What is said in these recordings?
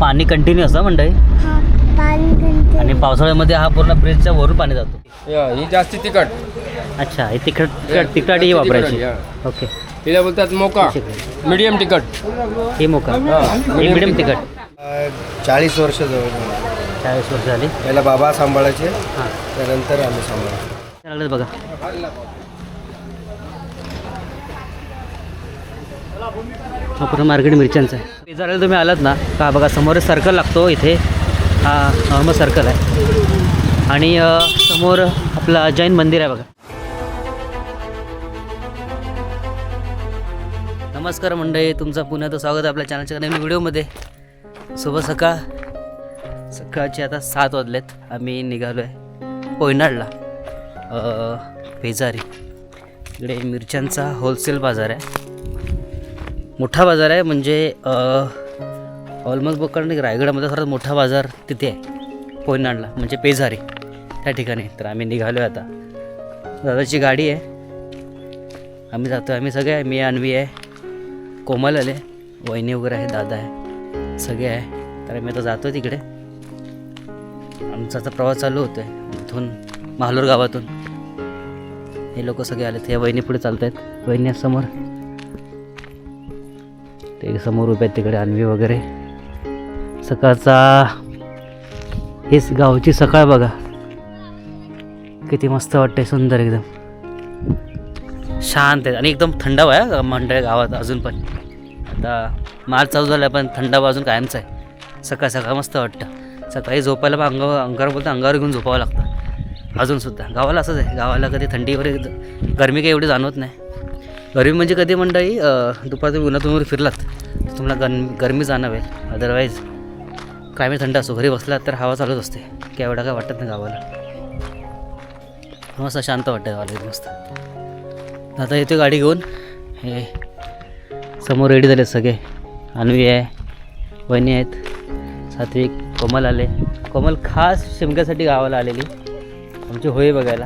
पाणी कंटिन्यू असतं मंडळी आणि पावसाळ्यामध्ये हा पूर्ण ब्रिजच्या वरून पाणी जातो. ही जास्ती तिखट. अच्छा, हे तिखट ही वापरायची. ओके, तिला बोलतात मोका, मीडियम तिखट. ही मोका, ही मीडियम तिखट. 40 वर्ष जवळ 40 वर्ष झाली. पहिला बाबा सांभाळायचे, हां, त्यानंतर आम्ही सांभाळायचो. लागलं बघा. हा पूर्ण मार्केट मिरच्यांचं आहे. पेजाराला तुम्ही आलात ना का बघा, समोर सर्कल लागतो. इथे हा नॉर्मल सर्कल आहे आणि समोर आपलं जैन मंदिर आहे बघा. नमस्कार मंडळी, तुमचं पुन्हा तर स्वागत आहे आपल्या चॅनलच्या नवीन व्हिडिओमध्ये. शुभ सकाळ. सकाळचे आता 7 वाजलेत. आम्ही निघालो आहे पोयनाडला, पेजारी. इकडे मिरच्यांचा होलसेल बाजार आहे, मोठा बाजार आहे. म्हणजे ऑलमोस्ट बघ रायगडामध्ये सर्वात मोठा बाजार तिथे आहे पोयनाडला, म्हणजे पेजारी त्या ठिकाणी. तर आम्ही निघालो आहे आता. दादाची गाडी आहे, आम्ही जातो. आम्ही सगळे आहे, मी अन्वी आहे, कोमल आले, वहिनी वगैरे आहे, दादा आहे, सगळे आहे. तर आम्ही आता जातो तिकडे. आमचा आता प्रवास चालू होतो आहे इथून महालोर गावातून. हे लोक सगळे आले. हे वहिनी पुढे चालत आहेत, वहिनी समोर, ते समोर उभे आहेत तिकडे अन्वी वगैरे. सकाळचा हेच गावची सकाळ बघा, किती मस्त वाटते, सुंदर एकदम शांत आहे आणि एकदम थंडावा आहे मंडळ गावात अजून पण. आता मार्च चालू झाला पण थंडावा अजून कायमचा आहे. सकाळ सकाळ मस्त वाटतं. सकाळी झोपायला पण अंगावर बोलतं, अंगावर घेऊन झोपावं लागतं अजूनसुद्धा. गावाला असंच आहे, गावाला कधी थंडी वगैरे गरमी काही एवढी जाणवत नाही. गरमी म्हणजे कधी मंडळी दुपारच्या उन्हातून वगैरे फिरलात तर तुम्हाला गरमी जाणवेल. अदरवाईज क्लायमेट थंड असतो. घरी बसलात तर हवा चालूच असते, की एवढा काय वाटत नाही गावाला. मस्त शांत वाटतं गावाला मस्त. आता येतो गाडी घेऊन. हे समोर रेडी झाले सगळे. अन्वी आहे, वहिनी आहेत, सात्विक, कोमल आले. कोमल खास शिमग्यासाठी गावाला आलेली आमची होळी बघायला.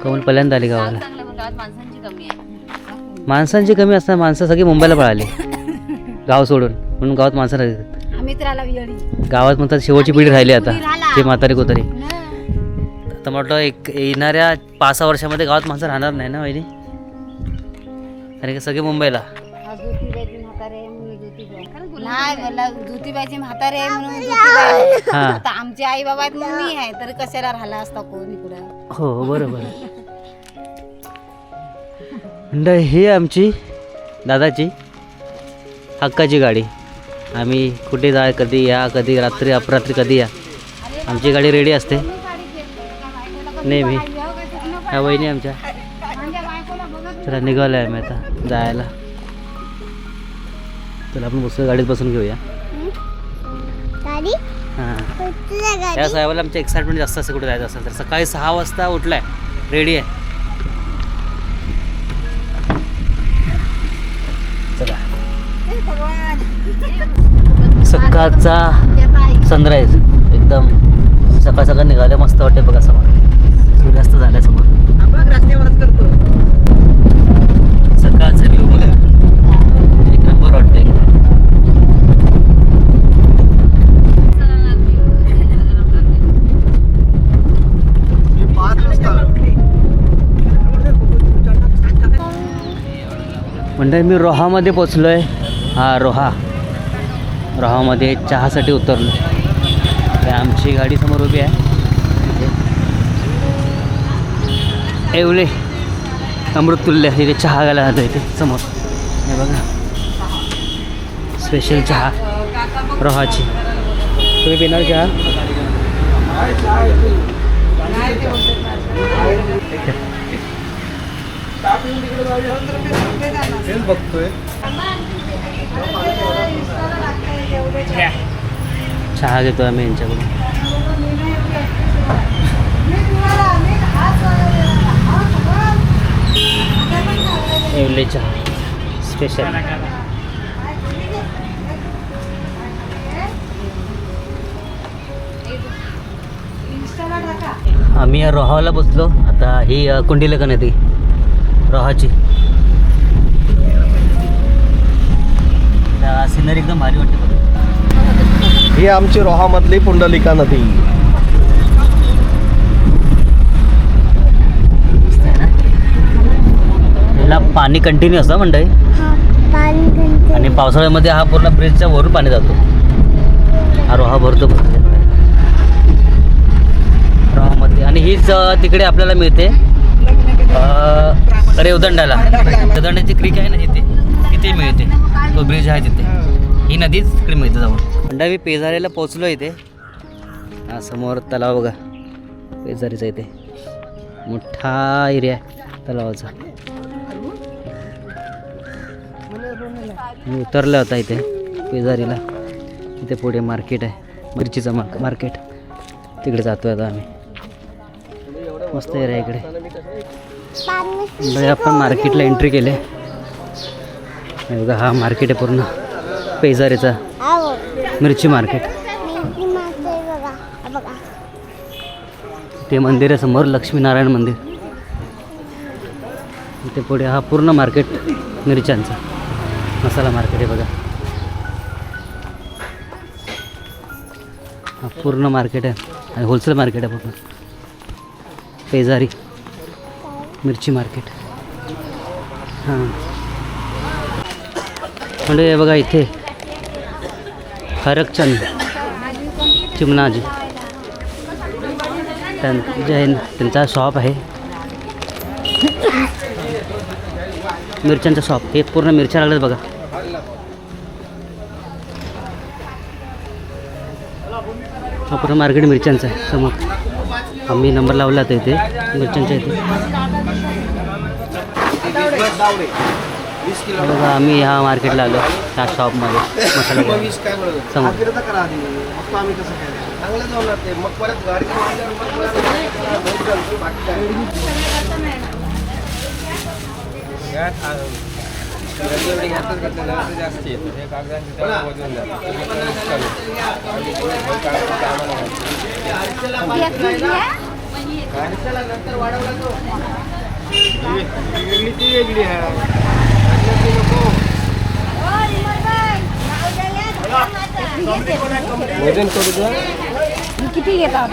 कोमल पहिल्यांदा आली गावाला. माणसांची कमी असतात, माणसं सगळी मुंबईला पळाली गाव सोडून, म्हणून गावात माणसं राहतात. गावात म्हणतात शेवटची पिढी राहिली आता, जे म्हातारी कोतारी. आता म्हटलं एक येणाऱ्या 5-6 वर्षामध्ये गावात माणसं राहणार नाही ना वहिनी, कारण की सगळे मुंबईला. ज्योतिबाईची म्हातारे म्हणून आमचे आई बाबा आहेत म्हणून मी आहे, तर कशाला राहिला असता कोण इकडं. हो बरोबर. म्हणजे ही आमची दादाची हक्काची गाडी. आम्ही कुठे जाय, कधी या, कधी रात्री अपरात्री कधी या, आमची गाडी रेडी असते नेहमी. ह्या वहिनी आमच्या. चला निघालो आहे आम्ही आता जायला. चला आपण बसू, गाडीत बसून घेऊया. हां, त्या साहेबाला आमच्या एक्साइटमेंट जास्त असते कुठे जायचं असेल तर. सकाळी 6 वाजता उठलाय, रेडी आहे. चला, सकाळचा सनराईज एकदम सकाळ सकाळ निघाले, मस्त वाटते बघा. समोर सूर्यास्त झाला समोर. सकाळचा व्ह्यू बघा, एक नंबर वाटते. म्हणजे मी रोहामध्ये पोचलो आहे. हा रोहामध्ये चहासाठी उतरलो. तर आमची गाडी समोर उभी आहे. एवढे अमृततुल्य इथे चहा घ्यायला जातो इथे समोर. हे बघा, स्पेशल चहा रोहाची. तुम्ही पिणार चहा? बघतोय चहा घेतो आम्ही यांच्याकडून. एवढे चहा स्पेशल. आम्ही या रोहाला बसलो. आता ही कुंडीलकन आहे ती रोहाची. सिनरी एकदम भारी वाटते बघा. ही आमची रोहामधली पुंडलिका नदी. मस्त आहे ना. याला पाणी कंटिन्यू असतं मंडळी आणि पावसाळ्यामध्ये हा पूर्ण ब्रिजच्या वरून पाणी जातो. हा रोहा भरतो रोहामध्ये. आणि हीच तिकडे आपल्याला मिळते रेवदंडाला. रेवदंडाची क्रीक आहे ना तिथे, तिथे मिळते. तो ब्रिज आहे तिथे, ही नदीच तिकडे मिळते जाऊन. मंडळी पेजारीला पोचलो इथे. हा समोर तलाव बघा पेजारीचा. इथे मोठा एरिया आहे तलावाचा. मी उतरला होता इथे पेजारीला. इथे पुढे मार्केट आहे, मिरचीचं मार्केट. तिकडे जातोय आता आम्ही. मस्त एरिया इकडे. आपण मार्केटला एंट्री केली. बघा हा मार्केट आहे पूर्ण पेजारीचा मिरची मार्केट. ते मंदिर आहे समोर, लक्ष्मीनारायण मंदिर. इथे पुढे हा पूर्ण मार्केट मिरच्यांचा मसाला मार्केट आहे बघा. हा पूर्ण मार्केट आहे आणि होलसेल मार्केट आहे पूर्ण पेजारी मिरची मार्केट. हां म्हणजे बघा इथे हरकचंद चिमणाजी त्यांचा शॉप आहे, मिरच्यांचा शॉप. हे पूर्ण मिरच्या लागल्यात बघा. हा पूर्ण मार्केट मिरच्यांचा आहे समोर. आम्ही नंबर लावला तर इथे मिरच्यांच्या इथे बघा. आम्ही ह्या मार्केटला आलो, ह्या शॉपमध्ये मसाला समोर. वजन करू द्या. किती घेतात?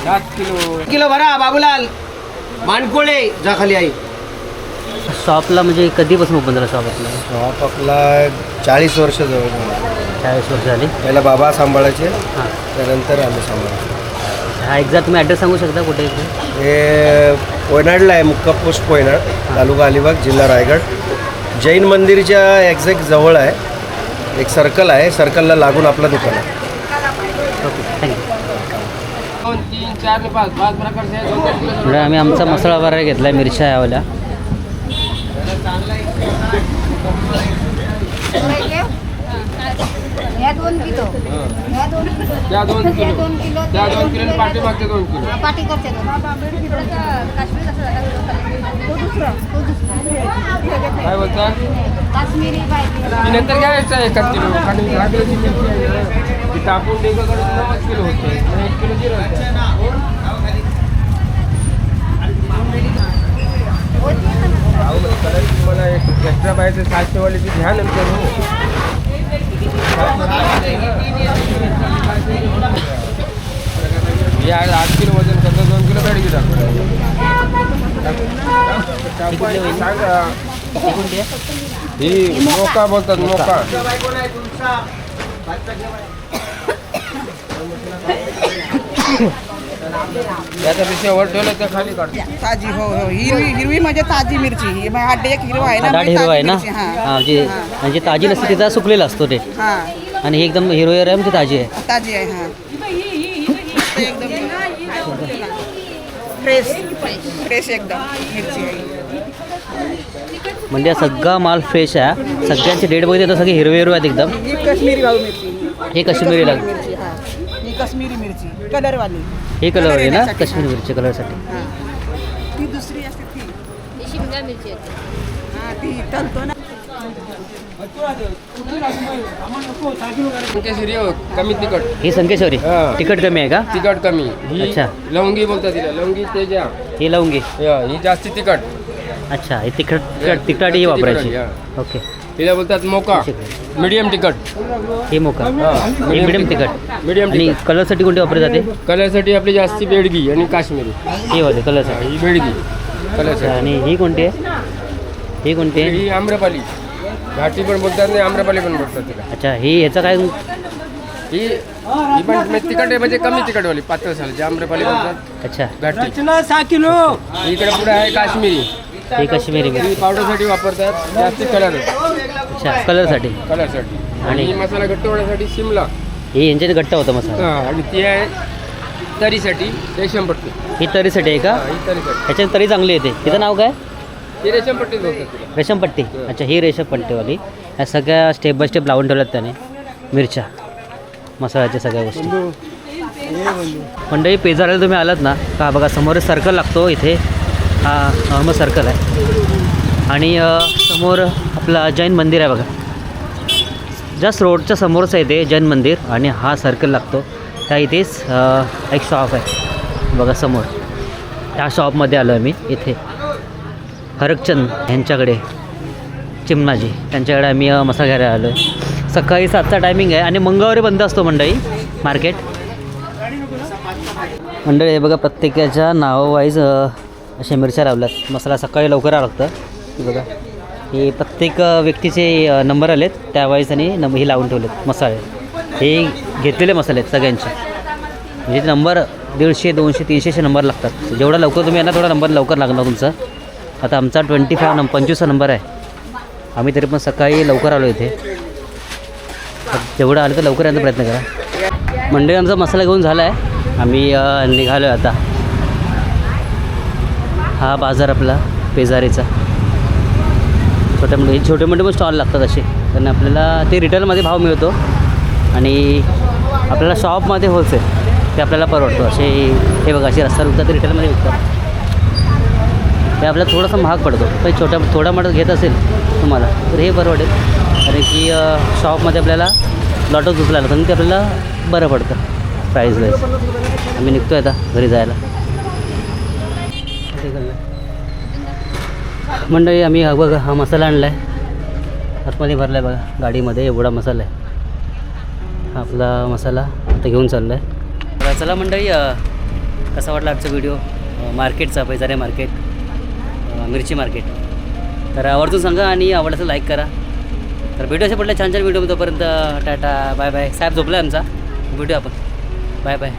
7 किलो भरा बाबूलाल मानकोळे जा खाली आई. शॉपला म्हणजे कधीपासून ओपन झाला शॉप आपला? शॉप आपला 40 वर्ष जवळ. 40 वर्ष झाली. पहिला बाबा सांभाळायचे, हां. त्यानंतर आम्ही सांभाळायचो. हा एक्झॅक्ट तुम्ही ॲड्रेस सांगू शकता कुठे इथे? हे कोयनाडला आहे, मुक्का पोस्ट कोयनाड, तालुका अलिबाग, जिल्हा रायगड. जैन मंदिरच्या एक्झॅक्ट जवळ आहे. एक सर्कल आहे, सर्कलला लागून आपलं दुकान आहे. Okay thank you. 2, 3, 4, 5 प्रकारचे आहेत. 2 किलो म्हणजे आम्ही आमचा मसाला वगैरे घेतला आहे मिरच्या यावाल्या. या 2 किलो, या 2 किलो, त्या 2 या किलो, 2 किलो, त्या 2 किलो पाठीमागचे 2 किलो. पाटीकरचे 2. काय बोलता? काश्मीरी पाहिजे. ती नंतर घ्यायचं 1 किलो. कारण 10 किलोची मिरची आहे ना, ती टाकून डेगं करून 9 किलो होते. 1 किलो जिरं होतं. तुम्हाला एक्स्ट्रा पाहिजे 700 वालीची घ्या नंतर. हो या 8 किलो वजन करता 2 किलो गाडी घेतात. ही मोका बोलतात, मोका. त्याचा विषय वर ठेवला त्या खाली काढतो. ताजी हो हो हिरवी म्हणजे ताजी मिरची. ही हाडे एक हिरवा आहे ना, दाट हिरवा आहे ना. ताजी मिरची, हां म्हणजे ताजी नसते तिचा सुकलेला असतो ते. हा आणि हे एकदम हिरवा आहे म्हणजे ताजी आहे. ताजी आहे. हा एकदम फ्रेश एकदम मिरची आहे. म्हणजे सगळा माल फ्रेश आहे. सगळ्यांचे डेट बघितले तर सगळे हिरवे हिरवे आहेत एकदम. ही काश्मीरी भाऊ मिरची. हे काश्मीरी लाग मिरची. हा ही काश्मीरी मिरची कलरवाली. हे कलर आहे ना येण्यासाठी, काश्मीरी मिरची कलरसाठी. हा. ती दुसरी असते ती. शिमला मिरची येते. हा ती तलतो ना. संकेश्वरी हो, कमी तिखट. ही संकेश्वरी हां. तिखट कमी आहे का? तिखट कमी. ही अच्छा. लवंगी बोलतात तिला. लवंगी तेजा. ही लवंगी. ही जास्ती तिखट. अच्छा ही तिखट ही वापरायची. हां. ओके हिला बोलतात मोका, मीडियम तिखट. हे मोका, हे मिडियम तिखट. मीडियम आणि कलरसाठी कोणती वापरली जाते? कलरसाठी आपली जास्ती बेडगी आणि काश्मीरी. हे वाले कलरसाठी. ही बेडगी कलरसाठी. आणि ही कोणती आहे? ही कोणती आहे? ही आम्रपाली, घाटी पण बोलतात नाही, आम्रपाली पण बोलतात तिला. अच्छा, ही याचं काय? ही ही पण तिखट आहे, म्हणजे कमी तिखटवाली, पातळ साल आम्रपाली बोलतात. अच्छा, घाटी 6 किलो. इकडे पुढे आहे काश्मीरी. ही काश्मीरी ही मिरची. पावडरसाठी वापरतात, जास्ती कलर अच्छा, कलरसाठी. कलरसाठी. आणि- आणि ही मसाला घट्ट होण्यासाठी शिमला. ही यांच्यात घट्ट होतं मसाला. आणि ती आहे तरीसाठी रेशमपट्टी. ही तरीसाठी आहे का? ही तरीसाठी. ह्याच्यात तरी चांगली येते. तिचं नाव काय? ही रेशमपट्टीच बोलतात तिला. रेशमपट्टी. अच्छा, ही रेशमपट्टीवाली. ह्या सगळ्या स्टेप बाय स्टेप लावून ठेवल्यात त्याने. मिरच्या, मसाल्याच्या सगळ्या गोष्टी. मंडळी, पेजाराला तुम्ही आलात ना का बघा, समोर सर्कल लागतो. इथे हा नॉर्मल सर्कल आहे. आणि समोर आपला जैन मंदिर आहे बघा. जस्ट रोडच्या समोरच आहे ते जैन मंदिर. आणि हा सर्कल लागतो त्या इथेच एक शॉप आहे बघा समोर. त्या शॉपमध्ये आलो आहे मी. इथे हरकचंद यांच्याकडे, चिमणाजी त्यांच्याकडे आम्ही मसाला घ्यायला आलो आहे. सकाळी 7चा टायमिंग आहे आणि मंगळवारी बंद असतो मंडळी मार्केट. मंडळी हे बघा, प्रत्येकाच्या नावावाईज अशा मिरच्या लावल्यात. मसाला सकाळी लवकर यावं लागतं. हे बघा, हे प्रत्येक व्यक्तीचे नंबर आलेत त्यावेळेस आणि हे लावून ठेवलेत मसाले. हे घेतलेले मसाले आहेत सगळ्यांचे. म्हणजे नंबर 150, 200, 300 नंबर लागतात. जेवढा लवकर तुम्ही येणार तेवढा नंबर लवकर लागणार तुमचा. आता आमचा 25 नंबर आहे. आम्ही तरी पण सकाळी लवकर आलो इथे. जेवढं आलं तर लवकर येण्याचा प्रयत्न करा. मंडळी, आमचा मसाला घेऊन झाला आहे. आम्ही निघालो आहे आता. हा बाजार आपला पेजारीचा. छोटे मोठे पण स्टॉल लागतात असे, कारण आपल्याला ते रिटेलमध्ये भाव मिळतो आणि आपल्याला शॉपमध्ये होलसेल ते आपल्याला परवडतो. असे हे बघा, असे रस्ता विकतात ते रिटेलमध्ये विकतात. ते आपल्याला थोडासा महाग पडतो. पण थोडा मोठा घेत असेल तुम्हाला तर हे परवडेल. कारण की शॉपमध्ये आपल्याला लॉटच उचलायला लागतं आणि ते आपल्याला बरं पडतं प्राईज वाईज. आम्ही निघतो आहे आता घरी जायला. मंडळी, आम्ही बघा हा मसाला आणला आहे. आतमध्ये भरला आहे बघा गाडीमध्ये. एवढा मसाला आहे. हा आपला मसाला आता घेऊन चाललो आहे. चला मंडळी, कसा वाटला आजचा व्हिडिओ मार्केटचा, पेजारे मार्केट, मिरची मार्केट. तर आवर्जून सांगा आणि आवडलं तर लाईक करा. तर भेटू असे पडल्या छान छान व्हिडिओ. तोपर्यंत टाटा, बाय बाय. साहेब झोपला आमचा. भेटू आपण. Bye bye.